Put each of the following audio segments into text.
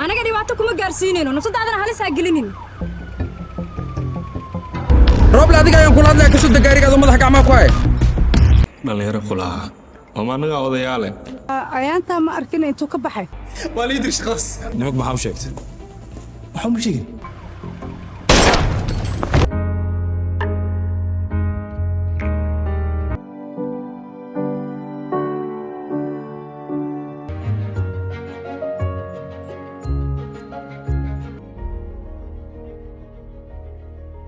anaga dhibaato kuma gaarsiinayno nafsadaadana halis ha gelinin roob la adiga ayaan kula hadlaya ka soo dagaarigaado madax gacmaha ku hay dhalinyaro kulaha وما نقع وضياله ayaanta ma arkin intuu ka baxay وليد ايش خاص nimanku maxaa u sheegtay waxaa ma sheegin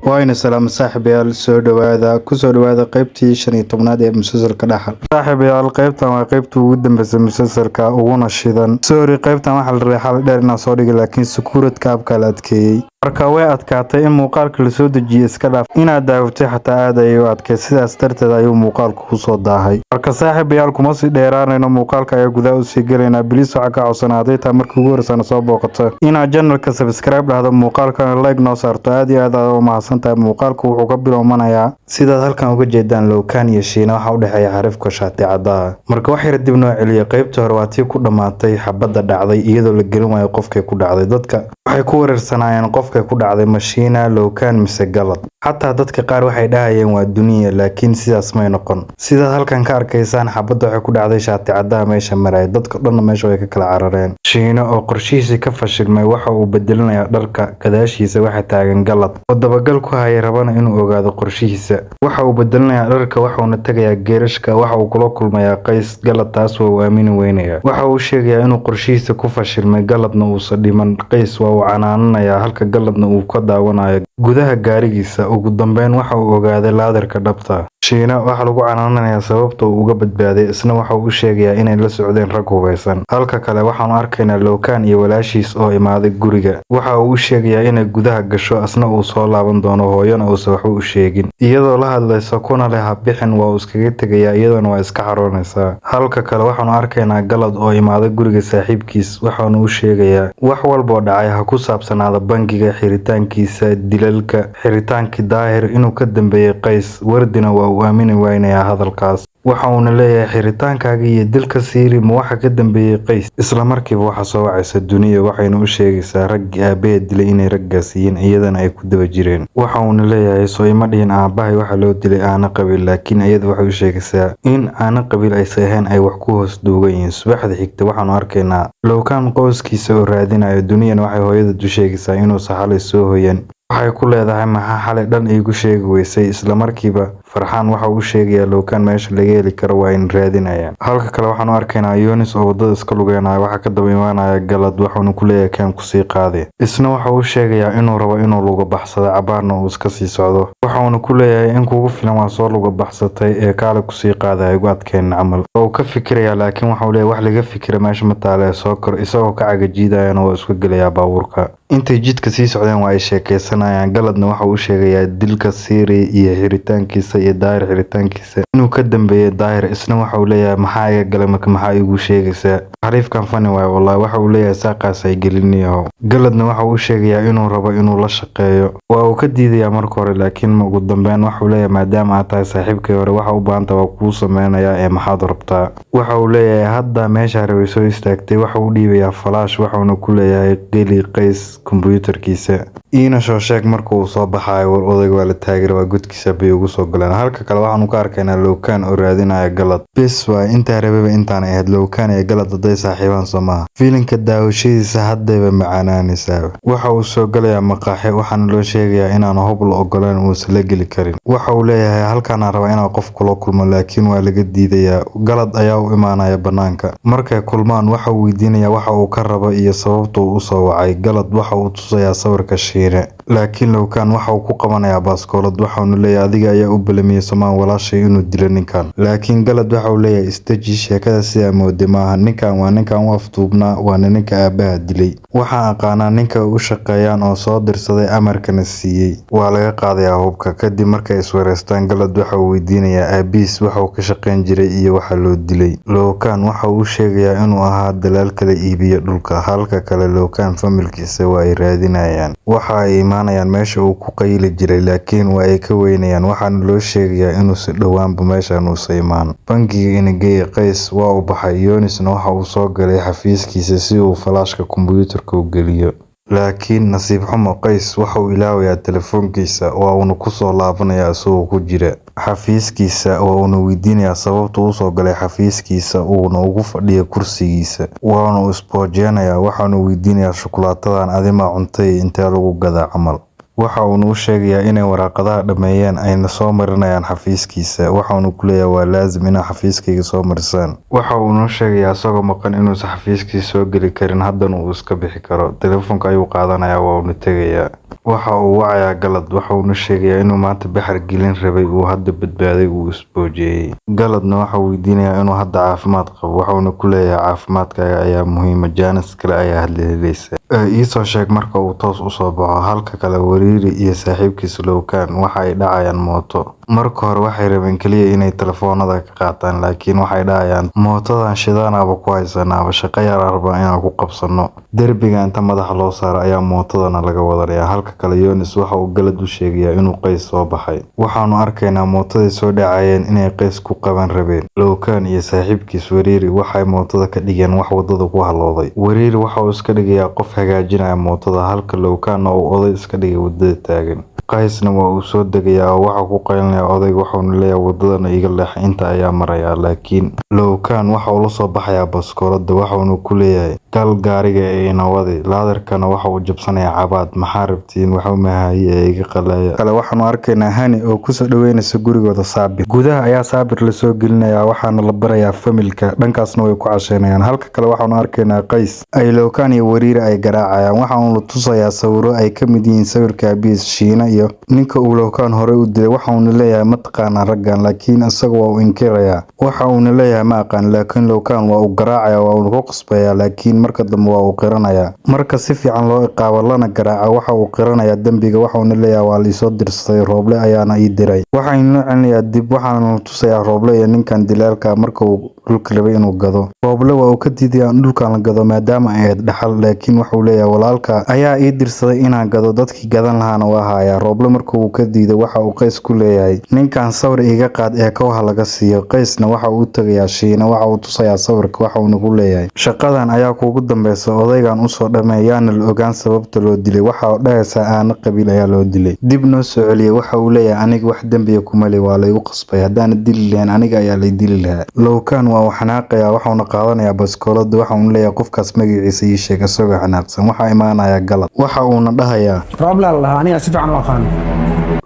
وين السلام صاحب يال سو دوادا كسو دوادا قيبتي 15 ee musalsalka dhaxal صاحب yaal qaybtan waa qaybta ugu dambeysay musalsalka uguna shidan sorry qaybtan waxa la reexay dheer inaan soo dhigay laakiin sekuuradka abka la adkeeyay marka way adkaatay in muuqaalka la soo dejiyo iska dhaaf inaad daawatay xataa aad ay u adkay sidaas darteed ayuu muuqaalku ku soo daahay marka saaxiib yaal kuma sii dheeraanayno muuqaalka ayaa gudaha u sii galeynaa bilis waxa ka codsanaaday taa markii ugu horeysana soo booqato inaad channelka subscribe dhahdo muuqaalkana like noo saarto aad iyo aad u mahadsantahay muuqaalku wuxuu ka biloomanayaa sidaad halkan uga jeedaan lowkaan iyo shiina waxa u dhaxeeya xarifka shaati cadda marka wax yar dib noo celiya qaybta hore waa tii ku dhamaatay xabadda dhacday iyadoo la gelin waayo qofkay ku dhacday dadka waxay ku wareersanayeen qofkay ku dhacday mashiina lowkaan mise galad xataa dadka qaar waxay dhahayeen waa duniya laakiin sidaas may noqon sidaad halkan ka arkaysaan xabadda waxay ku dhacday shaati cadda meesha maray dadka dhanna meesha way ka kala carareen shiina oo qorshihiisa ka fashilmay waxa uu bedelinayaa dharka gadaashiisa waxa taagan galad oo dabagal ku haya rabana inuu ogaado qorshihiisa waxa uu bedelinayaa dharka waxauna tagayaa geerashka waxa uu kula kulmayaa qays galad taas waa uu aamini weynaya waxa uu sheegayaa inuu qorshihiisa ku fashilmay galadna uusan dhiman qays waa uu canaananayaa halka galadna uu ka daawanayo gudaha gaarigiisa ugu dambeyn waxa uu ogaaday laadarka dhabta shiina waxa lagu canaananayaa sababta uu uga badbaaday isna waxa uu sheegayaa inay la socdeen rag hubeysan halka kale waxaanu arkaynaa lowkaan iyo walaashiis oo imaaday guriga waxa uu sheegayaa inay gudaha gasho asna uu soo laaban doono hooyana uusan waxba u sheegin iyadoo la hadlaysa kuna leh habixin waa uu iskaga tegayaa iyadana waa iska xaroonaysaa halka kale waxaanu arkaynaa galad oo imaaday guriga saaxiibkiis waxaanu u sheegayaa wax walboo dhacay ha ku saabsanaada bangiga xiritaankiisa dilalka xiritaankii daahir inuu ka dambeeyey qays wardina waa uu aamini weynayaa hadalkaas waxa uuna leeyahay xiritaankaaga iyo dilka siiri ma waxa ka dambeeyey qays isla markiiba waxa soo wacaysa duniya waxayna u sheegaysaa raggii aabaheed dilay inay raggaas yihiin iyadana ay ku daba jireen waxa uuna leeyahay soo ima dhihin aabahay waxa loo dilay aana qabiil laakiin iyada waxay u sheegaysaa in aana qabiil aysa ahayn ay wax ku hoos duugan yihiin subaxda xigta waxaanu arkaynaa lowkaan qoyskiisa oo raadinayo duniyana waxay hooyada u sheegaysaa inuusan xalay soo hoyan waxay ku leedahay maxaa xalay dhan iigu sheegi weysay isla markiiba farxaan waxa uu sheegayaa lowkaan meesha laga heli karo waa in raadinayaan halka kale waxaanu arkaynaa yoonis oo wadada iska lugeynaya waxa ka daba imaanaya galad waxaanu ku leeyahay kaan kusii qaade isna waxa uu sheegayaa inuu rabo inuu luga baxsado cabaarna uu iska sii socdo waxaanu ku leeyahay in kugu filan waa soo luga baxsatay ee kaale kusii qaadaya ugu adkeen camal oo uu ka fikirayaa laakiin waxa uu leeyahay wax laga fikira meesha ma taale soo kor isagoo ka cagajiidayana waa isku gelayaa baabuurka intay jidka sii socdeen waa ay sheekaysanayaan galadna waxa uu sheegayaa dilka siiri iyo xiritaankiisa iyo daahir xiritaankiisa inuu ka dambeeyay daahir isna waxa uu leeyahay maxaa iga galay marka maxaa igu sheegaysaa xariifkan fani waay wallahi waxa uu leeyahay saaqaas ay gelinayo galadna waxa uu sheegayaa inuu rabo inuu la shaqeeyo waa uu ka diidayaa marka hore laakiin ugu dambeyn waxa uu leeyahay maadaama aad tahay saaxiibkii hore waxa u baahanta waa kuu sameynayaa ee maxaad rabtaa waxa uu leeyahay hadda meesha rabay soo istaagtay waxa uu dhiibayaa falaash waxauna ku leeyahay qeli qays kombuyuutarkiisa iina soo sheeg marka uu soo baxayo war odayga waa la taageera waa godkiisa bay ugu soo galeen halka kale waxaanu ka arkaynaa lowkaan oo raadinaya galad bis waa intaa rababa intaanay ahayd lowkaan iyo galad hadday saaxiibaan soo maaha fiilinka daawashadiisa haddayba macaanaanaysaa waxa uu soo galayaa maqaaxe waxaana loo sheegayaa inaanu hub la ogoleen uusan la geli karin waxa uu leeyahay halkaana raba inaa qof kula kulmo laakiin waa laga diidayaa galad ayaa u imaanaya banaanka markay kulmaan waxa uu weydiinayaa waxa uu ka rabo iyo sababta uu usoo wacay galad waxa uu tusayaa sawirka shiine laakiin lowkaan waxa uu ku qabanayaa baaskoolad waxaanu leeyahay adiga ayaa u balamiyey somaan walaashay inuu dilo ninkan laakiin galad waxa uu leeyahay istaji sheekada sidaa moode maaha ninkan waa ninkan u afduubnaa waana ninka aabaha dilay waxaan aqaanaa ninka u shaqeeyaan oo soo dirsaday amarkana siiyey waa laga qaadayaa hubka kadib markay iswareystaan galad waxa uu weydiinayaa aabiis waxa uu ka shaqayn jiray iyo waxa loo dilay lowkaan waxa uu sheegayaa inuu ahaa dalaal kala iibiyo dhulka halka kale lowkaan familkiisa waa ay raadinayaan waxa ay imaanayaan meesha uu ku qayli jiray laakiin waa ay ka weynayaan waxaana loo sheegayaa inuu si dhowaanba meeshan uusa imaan. Bangiga Inageye Qays waa u baxay Yunisna waxa uu soo galay xafiiskiisa si uu falaashka kombiyuutarka u geliyo. laakiin nasiib xumo Qays waxa uu ilaawayaa telefoonkiisa oo uuna ku soo laabanayaa isagoo ku jira xafiiskiisa oo uuna weydiinayaa sababta uu soo galay xafiiskiisa uuna ugu fadhiyo kursigiisa waana uu isboojeenayaa waxaana weydiinayaa shukulaatadan adima cuntay intee lagu gadaa camal. waxa uu u sheegayaa inay waraaqadaha dhameeyeen ayna soo marinayaan xafiiskiisa waxaanu ku leeyahay waa laazim inay xafiiskayga soo marisaan. waxa uu sheegayaa isagoo maqan inuusan xafiiskiisa soo geli karin haddana uu iska bixi karo. telefoonka ayuu qaadanayaa waa uu tegayaa. waxa uu wacayaa Galad waxa uu sheegayaa inuu maanta baxar gelin rabay uu hadda badbaaday uu isboojeeyay. Galadna waxa uu weydiinayaa inuu hadda caafimaad qabo waxaanu ku leeyahay caafimaadkaaga ayaa muhiim jaanis kale ayaa hadleelaysa. iisoo sheeg marka uu toos u soo baxo halka kale Wariiri iyo saaxiibkiisa Lowkan waxa ay dhacayaan mooto. marka hore waxay rabeen kaliya inay telefoonada ka qaataan laakiin waxay dhahayaan mootadan shidaanaba ku haysanaaba shaqo yar arba inaan ku qabsano. derbiga inta madaxa loo saaro ayaa mootadana laga wadanayaa halka kale Yunis waxa uu Galad u sheegayaa inuu Qays soo baxay. waxaanu arkaynaa mootadii soo dhacayeen inay Qays ku qaban rabeen. Lowkan iyo saaxiibkiisa Wariiri waxay mootada ka dhigeen wax wadada ku halowday. Wariiri waxa uu iska dhigayaa qof hagaajinaya mootada halka Lowkanna uu oday iska dhigay wadada taagan. Qaysna waa uu soo degayaa oo waxa ku qaylinaya odayga waxaanu leeyahay wadadana iga leex inta ayaa maraya laakiin Lowkan waxa uu la soo baxayaa baskoolada waxaanu ku leeyahay gal gaariga ee inawadi laadarkana waxa uu jabsanayaa cabaad maxaa rabtiin waxa maahay ee iga qalaya. kale waxaanu arkaynaa Hani oo ku soo dhaweynaysa gurigooda Saabir. gudaha ayaa Saabir la soo gelinayaa waxaana la barayaa familka dhankaasna way ku casheynayaan. halka kale waxaanu arkaynaa Qays ay Lowkan iyo Wariiri ay garaacayaan waxaanu la tusayaa sawiro ay ka mid yihiin sawirka Abiis Shiina iyo ninka uu Lowkan hore u dilay waxaanu leeyahay ma taqaana raggan laakiin isaga waa uu inkirayaa. waxaanu leeyahay ma aqaan laakiin Lowkan waa uu garaacayaa waa uu ku qasbayaa laakiin marka dambe waa uu qiranayaa. marka si fiican loo iqaabo lana garaaco waxa uu qiranayaa dambiga waxaanu leeyahay waa la soo dirsaday Rooble ayaana ii diray. waxaanu celinayaa dib waxaanu la tusayaa Rooble iyo ninkan dilaalka marka uu dhulka rabay inuu gado. Rooble waa uu ka diiday in dhulkan la gado maadaama ay dhaxal laakiin waxa uu leeyahay walaalka ayaa ii dirsaday inaan gado dadkii gadan lahaana waa hayaa. Rooble marka uu ka diiday waxa uu Qays ku leeyahay ninkan sawir iga qaad ee koox laga siiyo. Qaysna waxa uu tagayaa Shiina waxa uu tusayaa sawirka waxa uu ku leeyahay shaqadan ayaa kuugu dambaysa odaygan u soo dhameeyaan la ogaan sababta loo dilay. waxa uu dhahaysaa aana qabiil ayaa loo dilay. dib noo soo celiyay waxa uu leeyahay aniga wax dambiga kuma leh waa la igu qasbay haddaan dili lahayn aniga ayaa la dili lahaa. Lowkan waa uu xanaaqayaa waxaanu qaadanayaa baskoolada waxaanu leeyahay qofkaas magaciisa ii sheeg isagoo xanaaqsan. waxa imaanaya Galad waxa uuna dhahayaa Rooble Allah aniga si fiican u aqaan.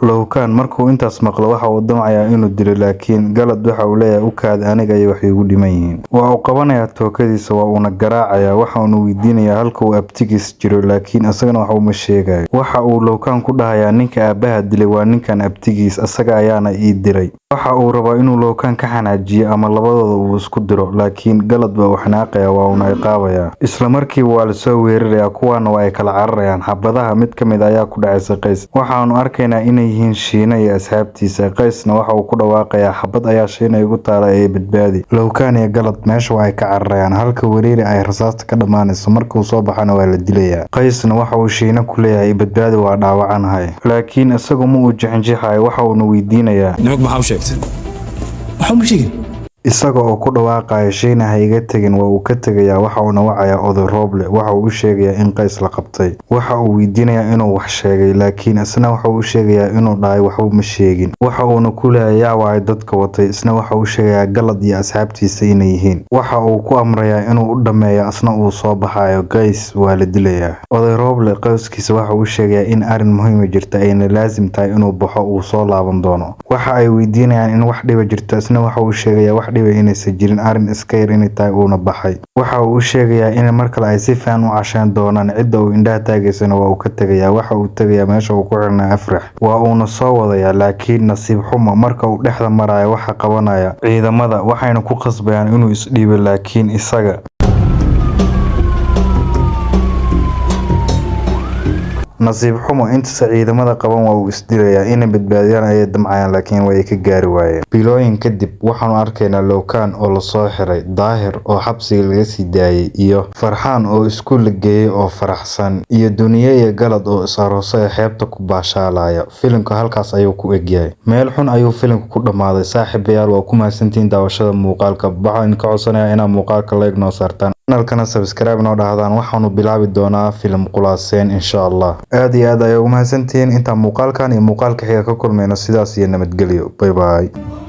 Lowkan markuu intaas maqlo waxa uu damcayaa inuu dilo laakiin Galad waxa uu leeyahay u kaad aniga iyo wax igu dhiman yihiin. waa uu qabanayaa tookadiisa waa uuna garaacayaa waxaanu weydiinayaa halka uu abtigiis jiro laakiin asagana waxa uu ma sheegayo. waxa uu Lowkan ku dhahayaa ninka aabaha dilay waa ninkan abtigiis asaga ayaana ii diray. waxa uu rabaa inuu Lowkan ka xanaajiyo ama labadooda uu isku diro laakiin Galad baa uu xanaaqayaa waa uuna iqaabayaa. isla markiiba waa la soo weerarayaa kuwaana waa ay kala cararayaan. xabadaha mid ka mid ayaa ku dhacaysa Qays. waxaanu arkaynaa inay yihiin Shiina iyo asxaabtiisa. Qaysna waxa uu ku dhawaaqayaa xabad ayaa Shiina igu taala ee badbaadi. Lowkan iyo Galad meesha waa ay ka cararayaan halka Wariiri ay rasaasta ka dhamaanayso markuu soo baxana waa la dilayaa. Qaysna waxa uu Shiina ku leeyahay badbaadi waa dhaawacanahay laakiin isagu ma uu jixinjixay waxa uu weydiinayaa nimanka maxaa u sheegtay Waxa ma sheegin. isaga oo ku dhawaaqaya Shiina ha iga tagin waa uu ka tagayaa waxa uuna wacayaa oday Rooble waxa uu u sheegayaa in Qays la qabtay. waxa uu weydiinayaa inuu wax sheegay laakiin isna waxa uu sheegayaa inuu dhahay waxba ma sheegin. waxa uuna ku leeyahay waa dadka watay isna waxa uu sheegayaa Galad iyo asxaabtiisa inay yihiin. waxa uu ku amrayaa inuu u dhameeyo asna uu soo baxayo Qays waa la dilayaa. oday Rooble qoyskiisa waxa uu sheegayaa in arin muhiim jirta ayna laazim tahay inuu baxo uu soo laaban doono. waxa ay weydiinayaan in wax dhiba jirto isna waxa uu sheegayaa wax dhiba inaysan jirin arin iska yar inay tahay uuna baxay. waxa uu sheegayaa in markale ay si fiican u casheen doonaan cidda uu indhaha taagaysana waa uu ka tagayaa. waxa uu tagayaa meesha uu ku xirnaa Afrax waa uuna soo wadayaa laakiin nasiib xumo marka uu dhexda marayo waxa qabanaya ciidamada waxayna ku qasbayaan inuu isdhiibo laakiin isaga nasiib xumo inta ciidamada qaban waa uu isdilayaa inay badbaadiyaan ayay damcayaan laakiin way ka gaari waayeen. bilooyin kadib waxaanu arkaynaa Lowkaan oo lasoo xiray, Daahir oo xabsiga laga sii daayay, iyo Farxaan oo iskuul la geeyay oo faraxsan, iyo Duniye iyo Galad oo is aroosay xeebta ku baashaalaya. filimka halkaas ayuu ku egyahay. meel xun ayuu filimku ku dhamaaday. saaxiibayaal waa ku mahadsantihiin daawashada muuqaalka. waxaan ka codsanayaa inaad muuqaalka like noo saartaan, channelkana subscribe noo dhahdaan. waxaanu bilaabi doonaa filim khulaaseen insha Allah. aad iyo aad ayay ugu mahadsantihiin. intaan muuqaalkan iyo muuqaalka xiga ka kulmayno sidaas iyo nabadgelyo. bye bye.